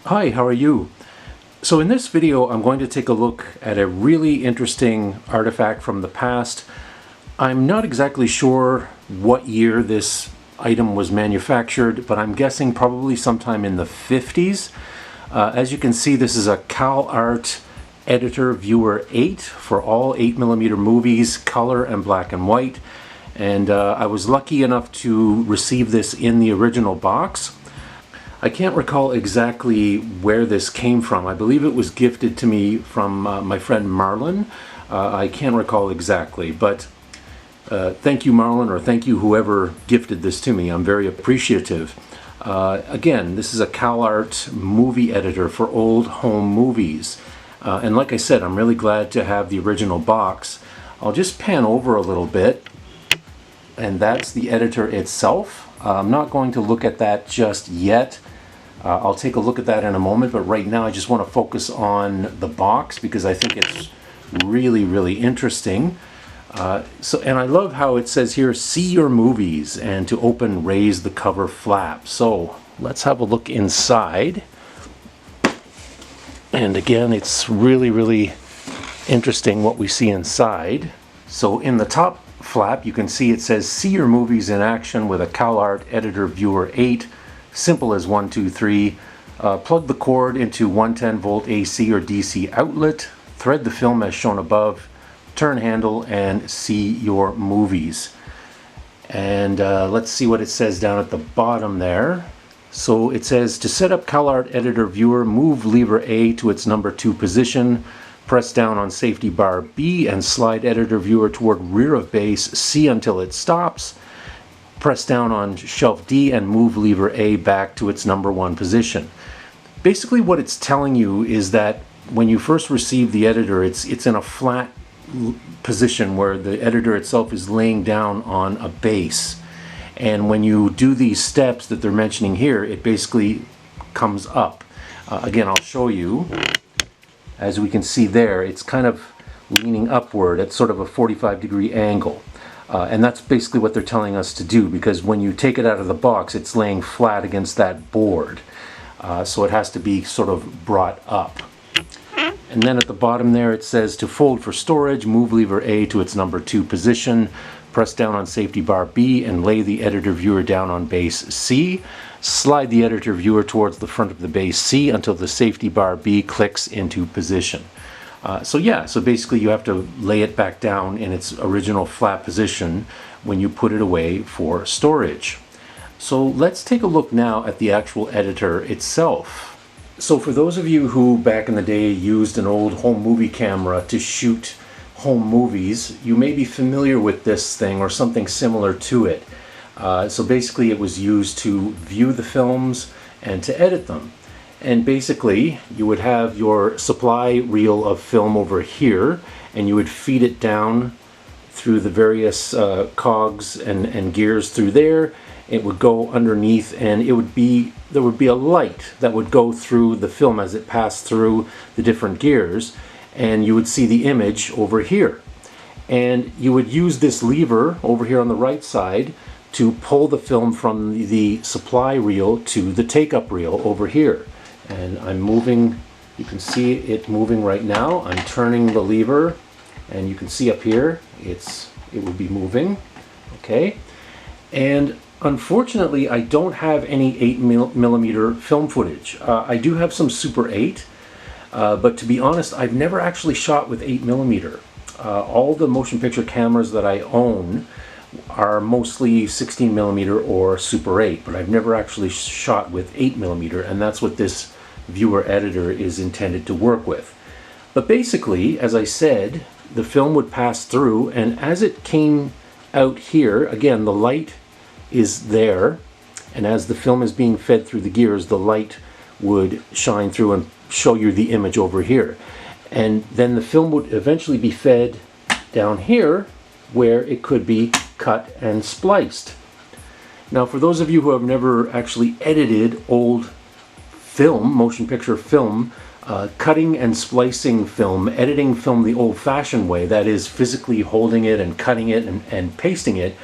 Hi, how are you? So in this video I'm going to take a look at a really interesting artifact from the past. I'm not exactly sure what year this item was manufactured, but I'm guessing probably sometime in the 50s. As you can see, this is a Kalart Editor Viewer 8 for all 8mm movies, color and black and white. And I was lucky enough to receive this in the original box. I can't recall exactly where this came from. I believe it was gifted to me from my friend Marlon. I can't recall exactly, but thank you, Marlon, or thank you whoever gifted this to me. I'm very appreciative. Again, this is a Kalart movie editor for old home movies. And like I said, I'm really glad to have the original box. I'll just pan over a little bit, and that's the editor itself. I'm not going to look at that just yet. I'll take a look at that in a moment, but right now I just want to focus on the box because I think it's really interesting. And I love how it says here, see your movies, and to open, raise the cover flap. So let's have a look inside. And again, it's really interesting what we see inside. So in the top flap, you can see it says, see your movies in action with a Kalart Editor Viewer 8. Simple as 1, 2, 3. Plug the cord into 110 volt AC or DC outlet. Thread the film as shown above. Turn handle and see your movies. And let's see what it says down at the bottom there. So it says, to set up Kalart Editor Viewer, move lever A to its number 2 position. Press down on safety bar B and slide Editor Viewer toward rear of base C until it stops. Press down on shelf D and move lever A back to its number 1 position. Basically what it's telling you is that when you first receive the editor, it's in a flat position where the editor itself is laying down on a base. And when you do these steps that they're mentioning here, it basically comes up. Again, I'll show you. As we can see there, it's kind of leaning upward at sort of a 45-degree angle. And that's basically what they're telling us to do, because when you take it out of the box, it's laying flat against that board. So it has to be sort of brought up. And then at the bottom there it says, to fold for storage, move lever A to its number 2 position, press down on safety bar B and lay the editor viewer down on base C. Slide the editor viewer towards the front of the base C until the safety bar B clicks into position. So basically you have to lay it back down in its original flat position when you put it away for storage. So let's take a look now at the actual editor itself. So for those of you who back in the day used an old home movie camera to shoot home movies, you may be familiar with this thing or something similar to it. So basically it was used to view the films and to edit them. And basically you would have your supply reel of film over here, and you would feed it down through the various cogs and gears through there. It would go underneath, and there would be a light that would go through the film as it passed through the different gears, and you would see the image over here. And you would use this lever over here on the right side to pull the film from the supply reel to the take-up reel over here. And I'm moving, you can see it moving right now. I'm turning the lever, and you can see up here it will be moving. Okay, and unfortunately I don't have any 8mm film footage. I do have some Super 8, but to be honest, I've never actually shot with 8mm. All the motion picture cameras that I own are mostly 16mm or Super 8, but I've never actually shot with 8mm, and that's what this viewer editor is intended to work with. But basically, as I said, the film would pass through, and as it came out here, again, the light is there, and as the film is being fed through the gears, the light would shine through and show you the image over here. And then the film would eventually be fed down here, where it could be cut and spliced. Now, for those of you who have never actually edited old film, motion picture film, cutting and splicing film, editing film the old-fashioned way, that is physically holding it and cutting it and pasting it,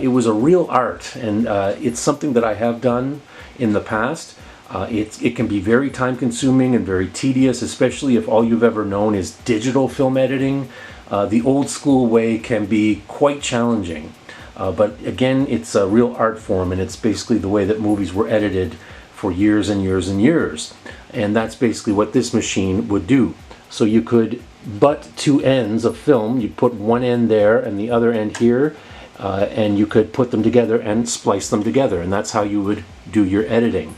it was a real art, and it's something that I have done in the past. It can be very time consuming and very tedious, especially if all you've ever known is digital film editing. The old school way can be quite challenging. But again, it's a real art form, and it's basically the way that movies were edited for years and years and years. And that's basically what this machine would do. So you could butt two ends of film. You put one end there and the other end here, and you could put them together and splice them together. And that's how you would do your editing.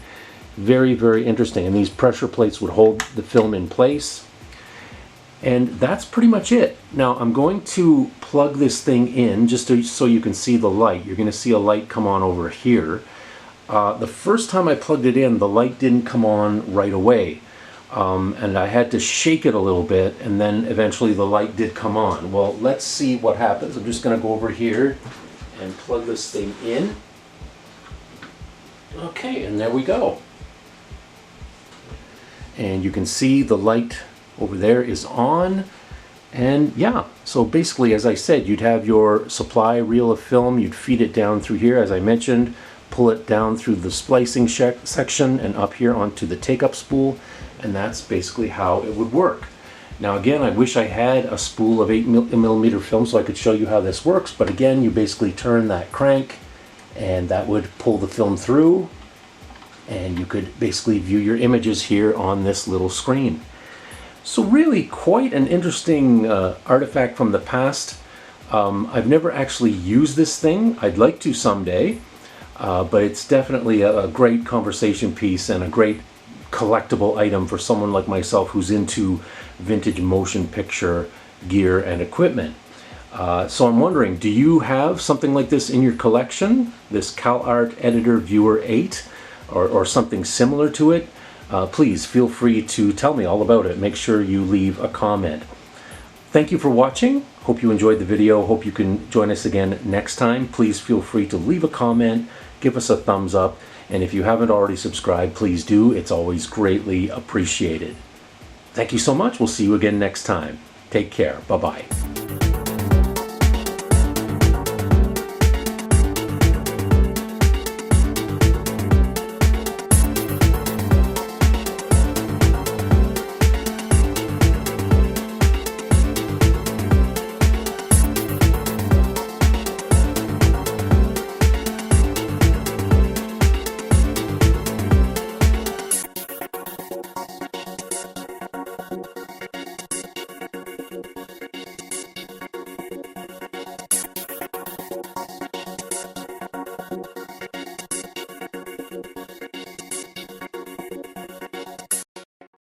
Very, very interesting. And these pressure plates would hold the film in place. And that's pretty much it. Now I'm going to plug this thing in just so you can see the light. You're going to see a light come on over here. The first time I plugged it in, the light didn't come on right away. And I had to shake it a little bit, and then eventually the light did come on. Well, let's see what happens. I'm just going to go over here and plug this thing in. Okay, and there we go. And you can see the light over there is on. And yeah, so basically, as I said, you'd have your supply reel of film. You'd feed it down through here, as I mentioned, pull it down through the splicing section and up here onto the take-up spool. And that's basically how it would work. Now again, I wish I had a spool of 8mm film so I could show you how this works, but again, you basically turn that crank and that would pull the film through, and you could basically view your images here on this little screen. So really quite an interesting artifact from the past. I've never actually used this thing. I'd like to someday, but it's definitely a great conversation piece and a great collectible item for someone like myself who's into vintage motion picture gear and equipment. So I'm wondering, do you have something like this in your collection? This Kalart Editor Viewer 8 or something similar to it? Please feel free to tell me all about it. Make sure you leave a comment. Thank you for watching. Hope you enjoyed the video. Hope you can join us again next time. Please feel free to leave a comment, give us a thumbs up, and if you haven't already subscribed, please do. It's always greatly appreciated. Thank you so much. We'll see you again next time. Take care. Bye-bye.